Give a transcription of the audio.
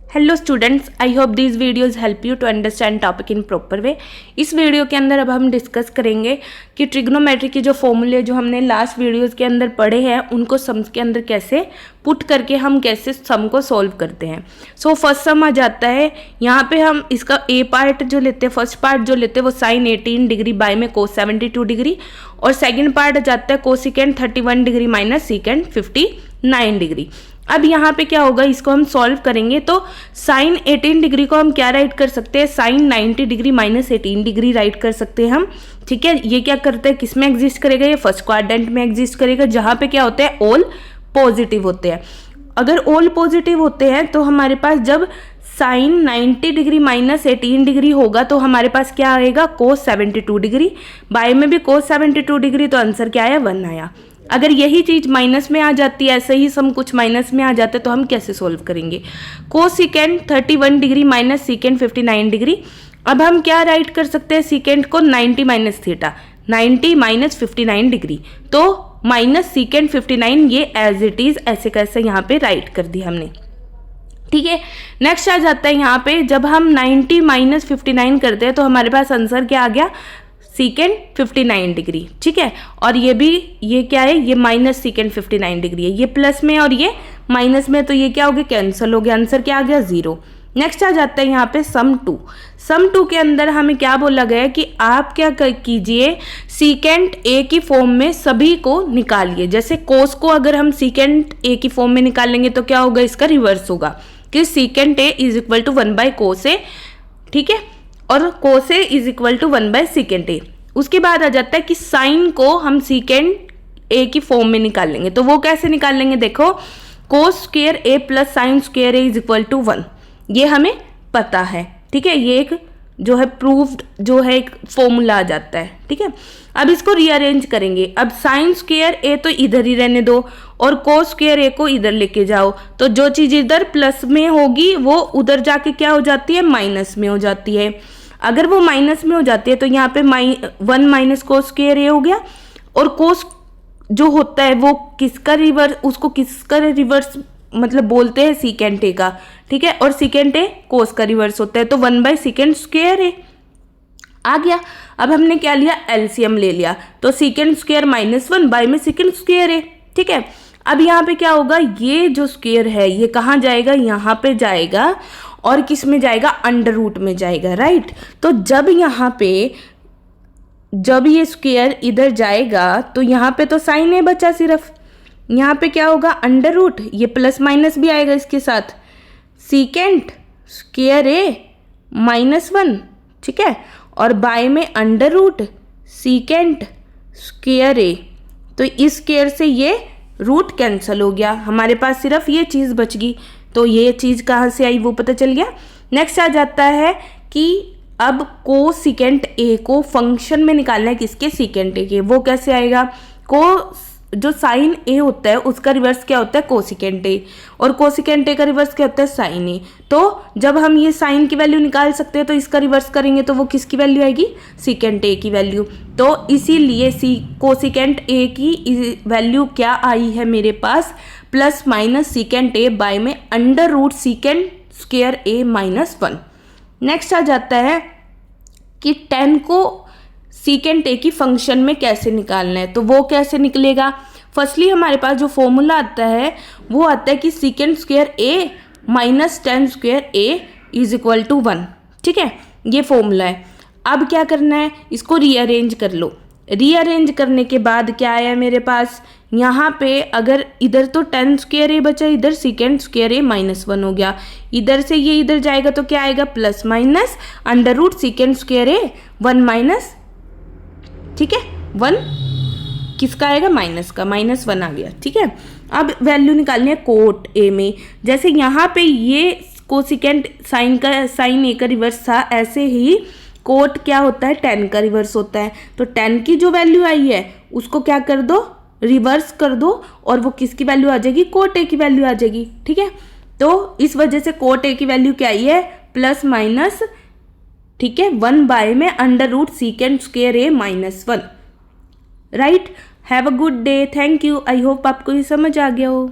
Hello students, I hope this videos help you to understand topic in proper way. इस video के अंदर अब हम डिस्कस करेंगे कि ट्रिग्नोमेट्री के जो फॉर्मूले जो हमने लास्ट वीडियोज के अंदर पढ़े हैं उनको सम्स के अंदर कैसे पुट करके हम कैसे सम को सॉल्व करते हैं। सो फर्स्ट सम आ जाता है, यहाँ पे हम इसका ए पार्ट जो लेते हैं, फर्स्ट पार्ट जो लेते हैं वो साइन 18 डिग्री बाय में कोस 72 डिग्री, और सेकेंड पार्ट आ जाता है cosecant 31 degree minus secant 59 degree. अब यहाँ पे क्या होगा, इसको हम सॉल्व करेंगे तो साइन 18 डिग्री को हम क्या राइट कर सकते हैं, sine 90 degree minus 18 degree write कर सकते हैं हम। ठीक है, ये क्या करता है, किस में एग्जिस्ट करेगा, ये फर्स्ट क्वाड्रेंट में एग्जिस्ट करेगा जहाँ पे क्या होते हैं, ऑल पॉजिटिव होते हैं। अगर ऑल पॉजिटिव होते हैं तो हमारे पास जब साइन 90 डिग्री माइनस 18 डिग्री होगा तो हमारे पास क्या आएगा, कोस 72 डिग्री, बाय में भी कोस 72 डिग्री, तो आंसर क्या आया, 1 आया। अगर यही चीज माइनस में आ जाती है, ऐसे ही सम कुछ माइनस में आ जाते तो हम कैसे सॉल्व करेंगे, cosecant 31 degree minus secant 59 degree. अब हम क्या राइट कर सकते हैं, सीकेंट को 90 माइनस थीटा, 90 माइनस 59 डिग्री, तो माइनस सीकेंट 59, ये एज इट इज ऐसे कैसे यहाँ पे राइट कर दिया हमने। ठीक है, नेक्स्ट आ जाता है यहाँ पे, जब हम 90 माइनस 59 करते हैं तो हमारे पास आंसर क्या आ गया, सीकेंट 59 डिग्री। ठीक है, और ये भी, ये क्या है, ये माइनस सीकेंट 59 डिग्री है, ये प्लस में और ये माइनस में, तो ये क्या हो गया, कैंसिल हो गया, आंसर क्या आ गया, 0। नेक्स्ट आ जाता है यहाँ पे सम 2। सम 2 के अंदर हमें क्या बोला गया है कि आप क्या कीजिए, सीकेंट ए की फॉर्म में सभी को निकालिए। जैसे कोस को अगर हम सीकेंट ए की फॉर्म में निकालेंगे तो क्या होगा, इसका रिवर्स होगा कि secant A is equal to 1 by cos A. ठीक है, और cos A is equal to 1 by secant A. उसके बाद आ जाता है कि साइन को हम सीकेंट ए की फॉर्म में निकाल लेंगे, तो वो कैसे निकाल लेंगे, देखो cos square A plus sine square A is equal to 1, ये हमें पता है। ठीक है, ये एक जो है प्रूव्ड जो है एक फॉर्मूला आ जाता है। ठीक है, अब इसको रीअरेंज करेंगे। अब साइन स्क्वायर ए तो इधर ही रहने दो और कोस स्क्वायर ए को इधर लेके जाओ, तो जो चीज इधर प्लस में होगी वो उधर जाके क्या हो जाती है, माइनस में हो जाती है। अगर वो माइनस में हो जाती है तो यहाँ पे 1 माइनस कोस स्क्वायर ए हो गया, और कोस जो होता है वो किसका रिवर्स, उसको किसका रिवर्स मतलब बोलते हैं, सीकेंट ए का। ठीक है, और सीकेंट ए कोस का रिवर्स होता है, तो 1 बाय सीकेंट स्क्वायर ए आ गया। अब हमने क्या लिया, एलसीएम ले लिया, तो सीकेंट स्क्वायर माइनस 1 बाय में सीकेंट स्क्वायर ए। ठीक है, अब यहाँ पे क्या होगा, ये जो स्क्वायर है ये कहाँ जाएगा, यहाँ पे जाएगा, और किस में जाएगा, अंडर रूट में जाएगा। राइट, तो जब यहाँ पे जब ये स्क्वायर इधर जाएगा तो यहाँ पे तो साइन ए बचा सिर्फ, यहाँ पे क्या होगा, अंडर रूट, ये प्लस माइनस भी आएगा इसके साथ, सीकेंट स्क्वायर ए माइनस 1। ठीक है, और बाय में अंडर रूट सीकेंट स्क्वायर ए, तो इस स्क्वायर से ये रूट कैंसिल हो गया, हमारे पास सिर्फ ये चीज़ बच गई। तो ये चीज़ कहाँ से आई वो पता चल गया। नेक्स्ट आ जाता है कि अब कोसिकेंट ए को फंक्शन में निकालना है, किसके, सीकेंट ए के। वो कैसे आएगा, को जो साइन ए होता है उसका रिवर्स क्या होता है, कोसिकेंट ए, और कोसिकेंट ए का रिवर्स क्या होता है, साइन ए। तो जब हम ये साइन की वैल्यू निकाल सकते हैं तो इसका रिवर्स करेंगे तो वो किसकी वैल्यू आएगी, सीकेंट ए की वैल्यू। तो इसीलिए कोसिकेंट ए की वैल्यू क्या आई है मेरे पास, plus minus secant A by में under root secant square A minus 1। Next आ जाता है कि 10 को सीकेंट ए की फंक्शन में कैसे निकालना है, तो वो कैसे निकलेगा। फर्स्टली हमारे पास जो फॉर्मूला आता है वो आता है कि secant square A minus 10 square A is equal to 1। ठीक है, ये फॉर्मूला है। अब क्या करना है, इसको रीअरेंज कर लो। रीअरेंज करने के बाद क्या आया मेरे पास, यहाँ पे अगर इधर तो 10 स्क्वायर ए बचा, इधर सीकेंट स्क्वायर ए माइनस 1 हो गया, इधर से ये इधर जाएगा तो क्या आएगा, plus minus under root secant square A 1 minus, ठीक है, 1 किसका आएगा, माइनस का, माइनस 1 आ गया। ठीक है, अब वैल्यू निकालनी है कोट ए में। जैसे यहाँ पे ये कोसिकेंट साइन ए का रिवर्स था, ऐसे ही कोट क्या होता है, 10 का रिवर्स होता है। तो 10 की जो वैल्यू आई है उसको क्या कर दो, रिवर्स कर दो, और वो किसकी वैल्यू आ जाएगी, कोट ए की वैल्यू आ जाएगी। ठीक है, तो इस वजह से कोट ए की वैल्यू क्या आई है, प्लस माइनस, ठीक है, 1 बाय में under root secant square A minus 1। Right, have a good day, thank you, I hope आपको ये समझ आ गया हो।